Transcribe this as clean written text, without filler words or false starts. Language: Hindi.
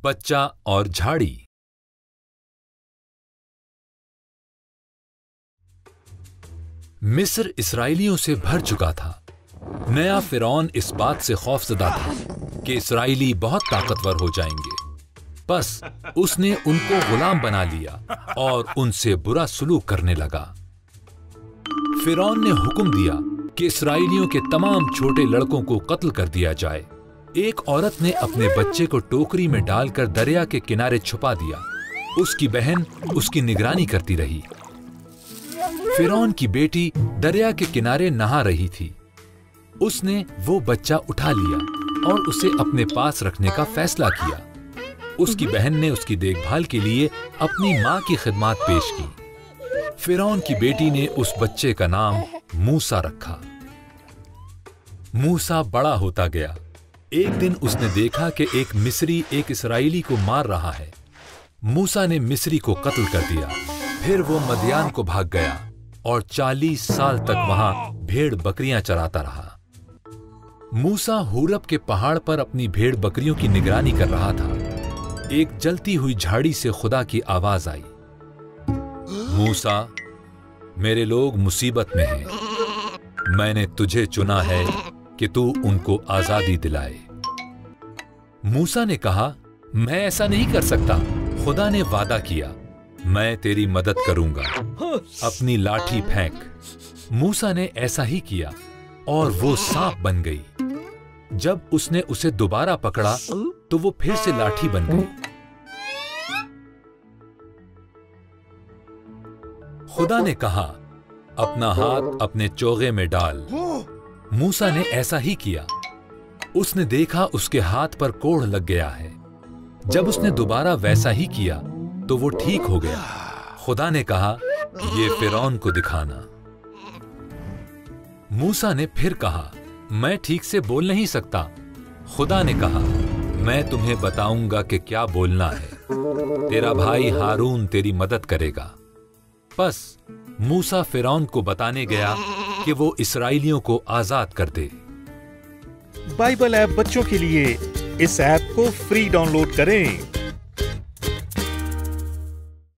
बच्चा और झाड़ी। मिस्र इसराइलियों से भर चुका था। नया फिरौन इस बात से खौफजदा था कि इसराइली बहुत ताकतवर हो जाएंगे। बस उसने उनको गुलाम बना लिया और उनसे बुरा सलूक करने लगा। फिरौन ने हुक्म दिया कि इसराइलियों के तमाम छोटे लड़कों को कत्ल कर दिया जाए। एक औरत ने अपने बच्चे को टोकरी में डालकर दरिया के किनारे छुपा दिया। उसकी बहन उसकी निगरानी करती रही। फिरौन की बेटी दरिया के किनारे नहा रही थी। उसने वो बच्चा उठा लिया और उसे अपने पास रखने का फैसला किया। उसकी बहन ने उसकी देखभाल के लिए अपनी मां की खिदमत पेश की। फिरौन की बेटी ने उस बच्चे का नाम मूसा रखा। मूसा बड़ा होता गया। एक दिन उसने देखा कि एक मिस्री एक इसराइली को मार रहा है। मूसा ने मिस्री को कत्ल कर दिया। फिर वो मदियान को भाग गया और 40 साल तक वहां भेड़ बकरियां चराता रहा। मूसा हुरब के पहाड़ पर अपनी भेड़ बकरियों की निगरानी कर रहा था। एक जलती हुई झाड़ी से खुदा की आवाज आई, मूसा, मेरे लोग मुसीबत में हैं। मैंने तुझे चुना है कि तू उनको आजादी दिलाए। मूसा ने कहा, मैं ऐसा नहीं कर सकता। खुदा ने वादा किया, मैं तेरी मदद करूंगा। अपनी लाठी फेंक। मूसा ने ऐसा ही किया और वो सांप बन गई। जब उसने उसे दोबारा पकड़ा तो वो फिर से लाठी बन गई। खुदा ने कहा, अपना हाथ अपने चोगे में डाल। मूसा ने ऐसा ही किया। उसने देखा उसके हाथ पर कोढ़ लग गया है। जब उसने दोबारा वैसा ही किया तो वो ठीक हो गया। खुदा ने कहा, ये फिरौन को दिखाना। मूसा ने फिर कहा, मैं ठीक से बोल नहीं सकता। खुदा ने कहा, मैं तुम्हें बताऊंगा कि क्या बोलना है। तेरा भाई हारून तेरी मदद करेगा। बस मूसा फिरौन को बताने गया कि वो इसराइलियों को आजाद कर दे। बाइबल ऐप बच्चों के लिए इस ऐप को फ्री डाउनलोड करें।